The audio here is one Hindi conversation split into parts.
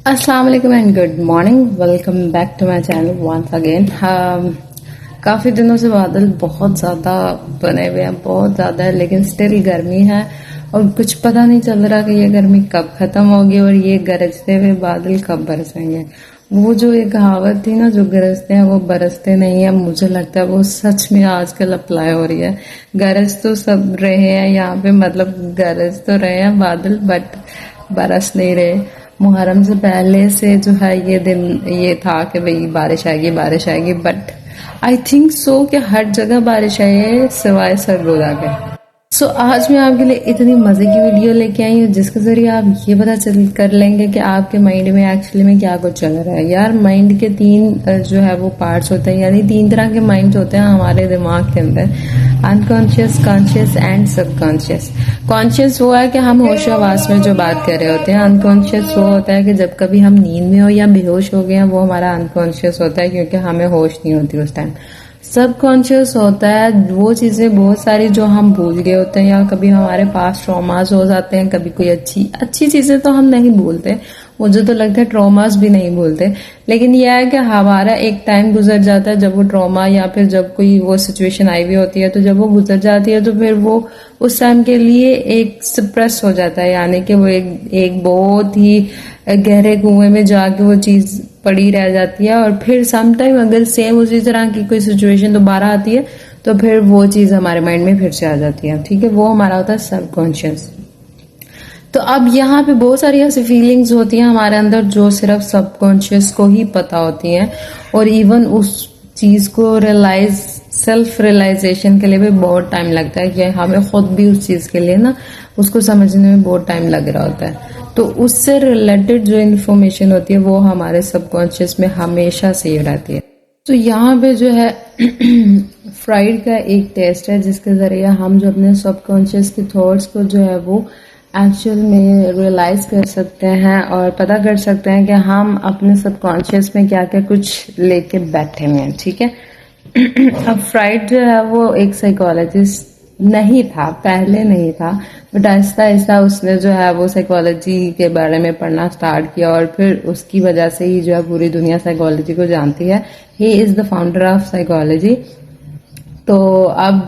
अस्सलाम वालेकुम and good morning. Welcome back to my channel once again. काफ़ी दिनों से बादल बहुत ज़्यादा बने हुए हैं, बहुत ज़्यादा है, लेकिन स्टिल गर्मी है और कुछ पता नहीं चल रहा कि ये गर्मी कब ख़त्म होगी और ये गरजते हुए बादल कब बरसेंगे। वो जो एक कहावत थी ना, जो गरजते हैं वो बरसते नहीं है, मुझे लगता है वो सच में आजकल अप्लाई हो रही है। गरज तो सब रहे हैं यहाँ पे, मतलब गरज तो रहे हैं बादल, बट बरस नहीं रहे। मुहर्रम से पहले से जो है ये दिन ये था कि भाई बारिश आएगी, बट आई थिंक सो कि हर जगह बारिश आई है सिवाय सरगोदा के। सो आज मैं आपके लिए इतनी मजे की वीडियो लेके आई हूँ जिसके जरिए आप ये पता चल कर लेंगे कि आपके माइंड में एक्चुअली में क्या कुछ चल रहा है। यार, माइंड के तीन जो है वो पार्ट्स होते हैं, यानी तीन तरह के माइंड होते हैं हमारे दिमाग के अंदर: unconscious, conscious and subconscious. Conscious वो है कि हम होश आवास में जो बात कर रहे होते हैं। अनकॉन्शियस वो होता है कि जब कभी हम नींद में हो या बेहोश हो गए हैं, वो हमारा अनकॉन्शियस होता है, क्योंकि हमें होश नहीं होती उस टाइम। सब कॉन्शियस होता है वो चीजें बहुत सारी जो हम भूल गए होते हैं, या कभी हमारे पास ट्रॉमास हो जाते हैं। कभी कोई अच्छी अच्छी चीजें तो हम नहीं भूलते, मुझे तो लगता है ट्रॉमास भी नहीं भूलते, लेकिन यह है कि हमारा एक टाइम गुजर जाता है जब वो ट्रॉमा या फिर जब कोई वो सिचुएशन आई हुई होती है, तो जब वो गुजर जाती है तो फिर वो उस टाइम के लिए एक सप्रेस हो जाता है, यानी कि वो एक बहुत ही गहरे कुएं में जाके वो चीज पड़ी रह जाती है। और फिर सम टाइम अगर सेम उसी तरह की कोई सिचुएशन दोबारा आती है तो फिर वो चीज हमारे माइंड में फिर से आ जाती है। ठीक है, वो हमारा होता है सबकॉन्शियस। तो अब यहाँ पे बहुत सारी ऐसी फीलिंग्स होती हैं हमारे अंदर जो सिर्फ सबकॉन्शियस को ही पता होती हैं, और इवन उस चीज को सेल्फ रियलाइजेशन के लिए भी बहुत टाइम लगता है, कि हमें खुद भी उस चीज के लिए ना उसको समझने में बहुत टाइम लग रहा होता है। तो उससे रिलेटेड जो इन्फॉर्मेशन होती है वो हमारे सबकॉन्शियस में हमेशा सेव रहती है। तो यहाँ पे जो है फ्राइड का एक टेस्ट है जिसके जरिए हम जो अपने सबकॉन्शियस के थॉट्स को जो है वो एक्चुअल में रियलाइज कर सकते हैं और पता कर सकते हैं कि हम अपने सबकॉन्शियस में क्या क्या कुछ लेके बैठे हुए हैं। ठीक है, अब फ्राइड जो है वो एक साइकोलॉजिस्ट नहीं था, पहले नहीं था, बट आहिस्ता आहिस्ता उसने जो है वो साइकोलॉजी के बारे में पढ़ना स्टार्ट किया और फिर उसकी वजह से ही जो है पूरी दुनिया साइकोलॉजी को जानती है। He is the founder of psychology. तो अब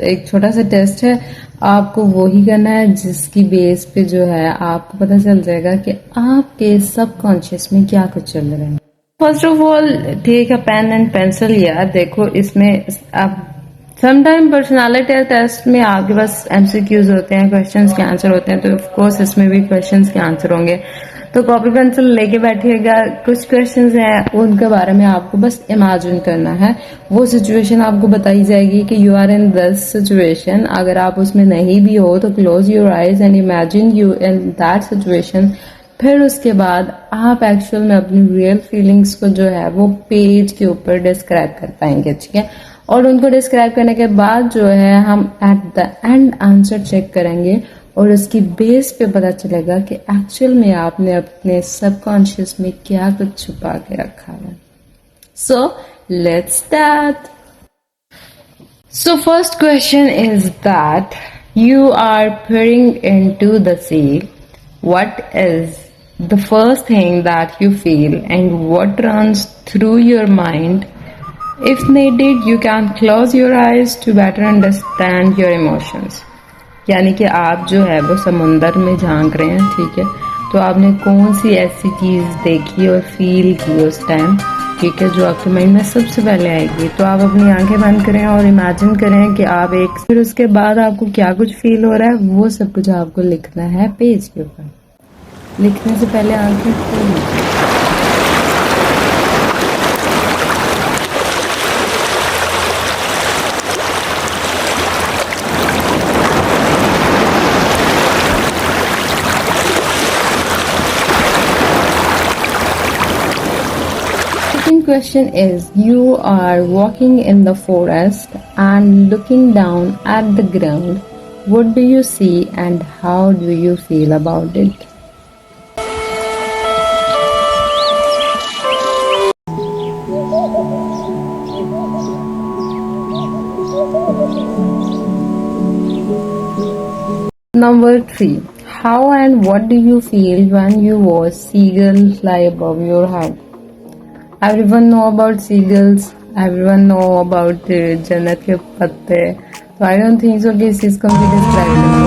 एक छोटा सा टेस्ट है, आपको वो ही करना है जिसकी बेस पे जो है आपको पता चल जाएगा कि आपके सबकॉन्शियस में क्या कुछ चल रहा है। First of all, take a pen and pencil. यार देखो, इसमें अब समटाइम पर्सनालिटी टेस्ट में आपके पास एमसीक्यूज होते हैं, क्वेश्चंस के आंसर होते हैं, तो ऑफ कोर्स इसमें भी क्वेश्चंस के आंसर होंगे। तो कॉपी पेंसिल लेके बैठिएगा। कुछ क्वेश्चंस हैं उनके बारे में आपको बस इमेजिन करना है। वो सिचुएशन आपको बताई जाएगी कि you are in this situation. अगर आप उसमें नहीं भी हो तो close your eyes and imagine you in that situation. फिर उसके बाद आप एक्चुअल में अपनी रियल फीलिंग्स को जो है वो पेज के ऊपर डिस्क्राइब कर पाएंगे। ठीक है, और उनको डिस्क्राइब करने के बाद जो है हम at the end answer check करेंगे और उसकी बेस पे पता चलेगा कि एक्चुअल में आपने अपने सबकॉन्शियस में क्या कुछ छुपा के रखा है। So let's start. So first question is that you are peering into the sea. What is the first thing that you feel and what runs through your mind? If needed, you can close your eyes to better understand your emotions. यानी कि आप जो है वो समुंदर में झांक रहे हैं। ठीक है, तो आपने कौन सी ऐसी चीज देखी और फील की उस टाइम, ठीक है, जो आपके माइंड में सबसे पहले आएगी। तो आप अपनी आंखें बंद करें और इमेजिन करें कि आप फिर उसके बाद आपको क्या कुछ फील हो रहा है वो सब कुछ आपको लिखना है पेज के ऊपर। लिखने से पहले आंखें खोलें। Question is, you are walking in the forest and looking down at the ground. What do you see and how do you feel about it? Number 3. How and what do you feel when you watch seagulls fly above your head? Everyone know about seagulls. Everyone know about जन्नत के पत्ते. So I don't think so कि इस चीज को भी describe कर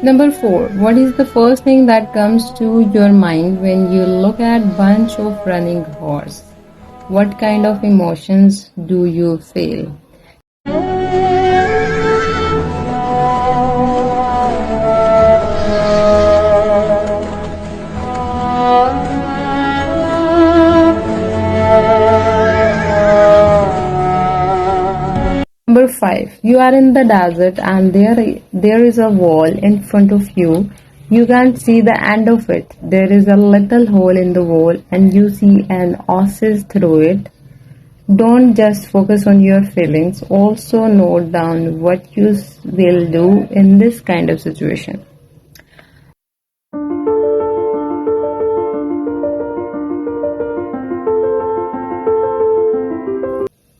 Number 4. What is the first thing that comes to your mind when you look at bunch of running horse? What kind of emotions do you feel? Number 5. You are in the desert and there is a wall in front of you. You can't see the end of it. There is a little hole in the wall and you see an oasis through it. Don't just focus on your feelings. Also note down what you will do in this kind of situation.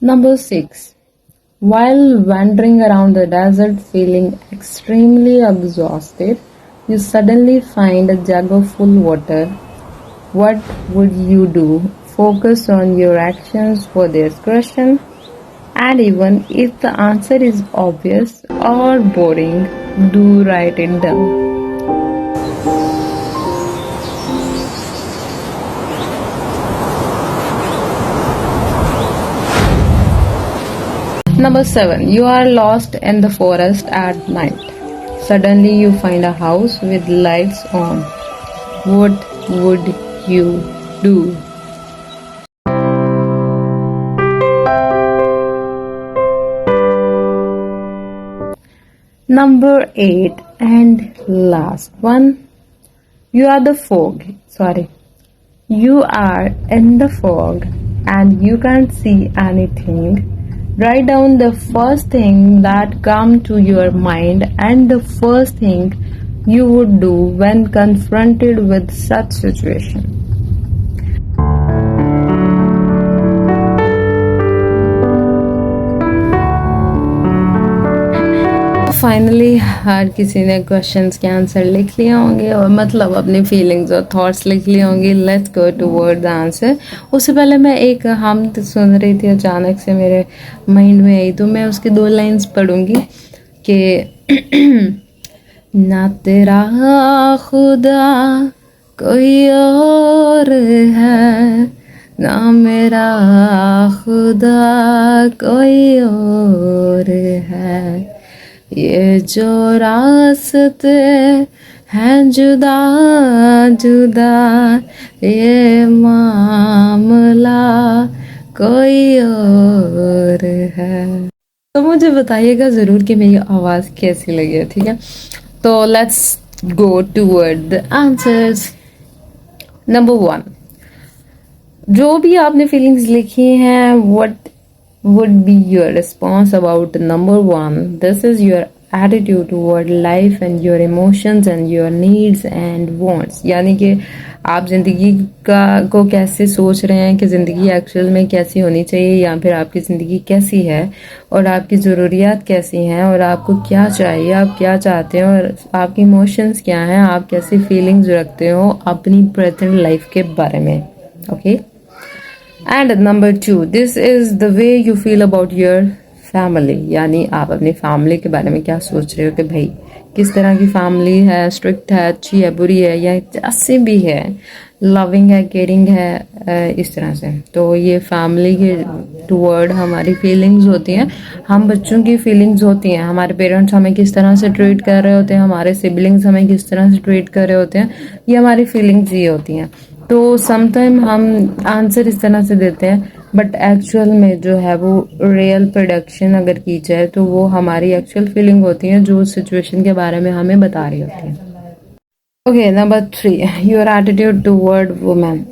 Number 6. While wandering around the desert feeling extremely exhausted, you suddenly find a jug of full water. What would you do? Focus on your actions for this question, and even if the answer is obvious or boring, do write it down. Number 7. You are lost in the forest at night. Suddenly you find a house with lights on. What would you do? Number 8 and last one. You are in the fog and you can't see anything. Write down the first thing that comes to your mind and the first thing you would do when confronted with such situation. Finally हर किसी ने क्वेश्चंस के आंसर लिख लिए होंगे और मतलब अपनी फीलिंग्स और थॉट्स लिख लिए होंगे. Let's go toward the answer. उससे पहले मैं एक हम सुन रही थी, अचानक से मेरे माइंड में आई, तो मैं उसकी 2 लाइंस पढ़ूंगी कि ना तेरा खुदा कोई और है, ना मेरा खुदा कोई और है, ये जो रास्ते हैं जुदा जुदा, ये मामला कोई और है. तो मुझे बताइएगा ज़रूर कि मेरी आवाज़ कैसी लगी है. ठीक है, तो let's go toward the answers. Number 1. जो भी आपने फीलिंग्स लिखी हैं, what would be your response about number 1? This is your attitude toward life and your emotions and your needs and wants. यानी कि आप जिंदगी को कैसे सोच रहे हैं कि जिंदगी एक्चुअल में कैसी होनी चाहिए, या फिर आपकी जिंदगी कैसी है और आपकी ज़रूरियात कैसी हैं और आपको क्या चाहिए, आप क्या चाहते हैं और आपकी इमोशंस क्या हैं, आप कैसी फीलिंग्स रखते हो अपनी प्रेजेंट लाइफ के बारे में. Okay. And number 2, this is the way you feel about your family. यानी आप अपनी फैमिली के बारे में क्या सोच रहे हो कि भाई किस तरह की फैमिली है, स्ट्रिक्ट है, अच्छी है, बुरी है, या जैसे भी है, लविंग है, केयरिंग है, इस तरह से. तो ये फैमिली के टूवर्ड हमारी फीलिंग्स होती हैं. हम बच्चों की फीलिंग्स होती हैं, हमारे पेरेंट्स हमें किस तरह से ट्रीट कर रहे होते हैं, हमारे सिबलिंग्स हमें किस तरह से ट्रीट कर रहे होते हैं, ये हमारी फीलिंग्स ये होती हैं. तो समटाइम हम आंसर इस तरह से देते हैं, बट एक्चुअल में जो है वो रियल प्रोडक्शन अगर की जाए तो वो हमारी एक्चुअल फीलिंग होती है जो उस सिचुएशन के बारे में हमें बता रही होती है. Okay. Number 3, your attitude toward women.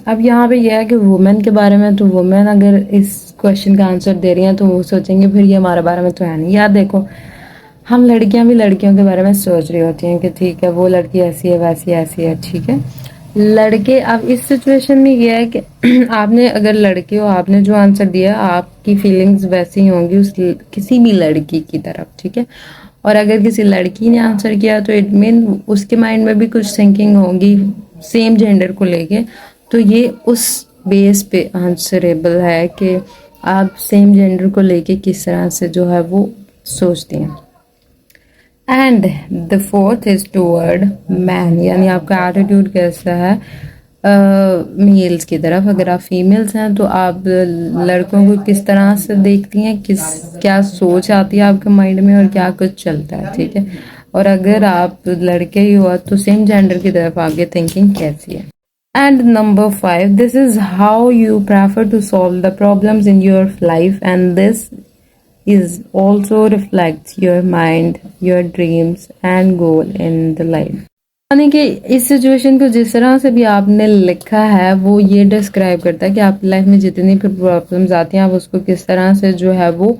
अब यहाँ पे यह है कि वुमेन के बारे में, तो वुमेन अगर इस क्वेश्चन का आंसर दे रही हैं तो वो सोचेंगे फिर ये हमारे बारे में तो है नहीं. याद देखो, हम लड़कियां भी लड़कियों के बारे में सोच रही होती हैं कि ठीक है वो लड़की ऐसी है, वैसी ऐसी है, ठीक है, लड़के, अब इस सिचुएशन में ये है कि आपने, अगर लड़के हो, आपने जो आंसर दिया आपकी फीलिंग्स वैसी होंगी उस किसी भी लड़की की तरफ, ठीक है। और अगर किसी लड़की ने आंसर किया तो इट मीन उसके माइंड में भी कुछ थिंकिंग होगी सेम जेंडर को लेके, तो ये उस बेस पे आंसरेबल है कि आप सेम जेंडर को लेके किस तरह से जो है वो सोचती हैं। And the fourth is toward man, यानी आपका एटीट्यूड कैसा है मेल्स की तरफ। अगर आप फीमेल्स हैं तो आप लड़कों को किस तरह से देखती हैं, किस क्या सोच आती है आपके माइंड में और क्या कुछ चलता है, ठीक है। और अगर आप लड़के ही हो तो सेम जेंडर की तरफ आपकी थिंकिंग कैसी है। And number 5, this is how you prefer to solve the problems in your life, and this is also reflects your mind, your dreams and goal in the life. यानी कि इस सिचुएशन को जिस तरह से भी आपने लिखा है वो ये डिस्क्राइब करता है कि आपकी लाइफ में जितनी भी प्रॉब्लम्स आती हैं आप उसको किस तरह से जो है वो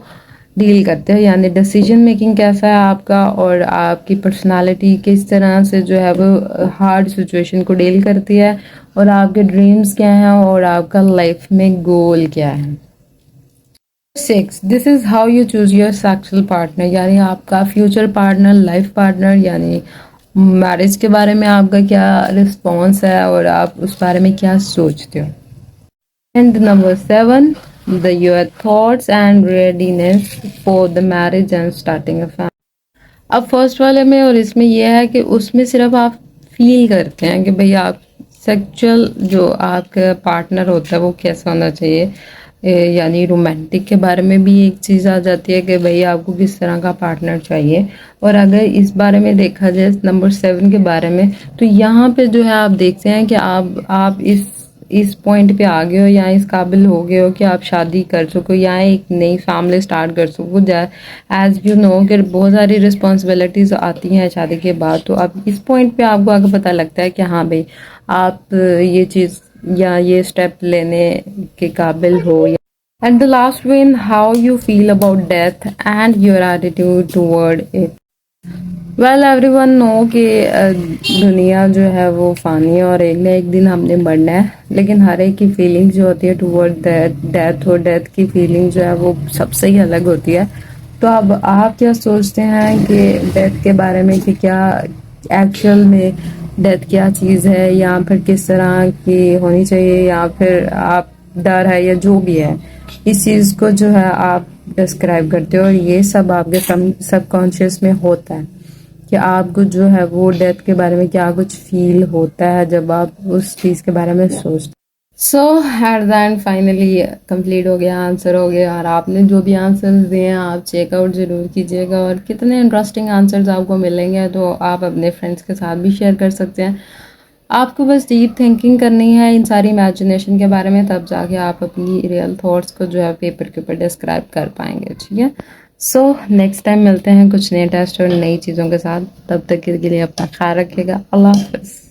डील करते हैं, यानी डिसीजन मेकिंग कैसा है आपका और आपकी पर्सनालिटी किस तरह से जो है वो हार्ड सिचुएशन को डील करती है, और आपके ड्रीम्स क्या हैं और आपका लाइफ में गोल क्या है। 6, this is how you choose your sexual partner, यानी आपका फ्यूचर पार्टनर, लाइफ पार्टनर, यानी मैरिज के बारे में आपका क्या रिस्पॉन्स है और आप उस बारे में क्या सोचते हो। And number 7, your thoughts and readiness for the marriage and starting a family. अब फर्स्ट वाले में और इसमें यह है कि उसमें सिर्फ आप फील करते हैं कि भाई आप सेक्सुअल जो आपका पार्टनर होता है वो कैसा होना चाहिए, यानी रोमांटिक के बारे में भी एक चीज़ आ जाती है कि भाई आपको किस तरह का पार्टनर चाहिए। और अगर इस बारे में देखा जाए नंबर 7 के बारे में, तो यहाँ पे जो है आप देखते हैं कि आप इस पॉइंट पे आ गए हो या इस काबिल हो गए हो कि आप शादी कर सको या एक नई फैमिली स्टार्ट कर सको। एज यू नो कि बहुत सारी रिस्पॉन्सिबिलिटीज आती हैं शादी के बाद, तो अब इस पॉइंट पे आपको आगे पता लगता है कि हाँ भाई आप ये चीज़ या ये स्टेप लेने के काबिल हो। And the last one, how you feel about death and your attitude toward it. Well everyone know कि दुनिया जो है वो फानी है और एक ना एक दिन हमने मरना है, लेकिन हर एक की फीलिंग जो होती है टूवर्ड डेथ और डेथ की फीलिंग जो है वो सबसे ही अलग होती है। तो अब आप क्या सोचते हैं कि डेथ के बारे में कि क्या एक्चुअल में डेथ क्या चीज़ है, या फिर किस तरह की होनी चाहिए, या फिर आप डर है या जो भी है इस चीज़ को जो है आप डिस्क्राइब करते हो। और ये सब आपके सबकॉन्शियस में होता है कि आपको जो है वो डेथ के बारे में क्या कुछ फील होता है जब आप उस चीज़ के बारे में सोचते। So at the end finally complete हो गया, आंसर हो गया, और आपने जो भी आंसर्स दिए हैं आप चेकआउट ज़रूर कीजिएगा, और कितने इंटरेस्टिंग आंसर्स आपको मिलेंगे तो आप अपने फ्रेंड्स के साथ भी शेयर कर सकते हैं। आपको बस डीप थिंकिंग करनी है इन सारी इमेजिनेशन के बारे में, तब जाके आप अपनी रियल थॉट्स को जो है पेपर के ऊपर डिस्क्राइब कर पाएंगे, ठीक है। सो नेक्स्ट टाइम मिलते हैं कुछ नए टेस्ट और नई चीज़ों के साथ, तब तक के लिए अपना ख्याल रखिएगा। अल्लाह हाफ़िज़।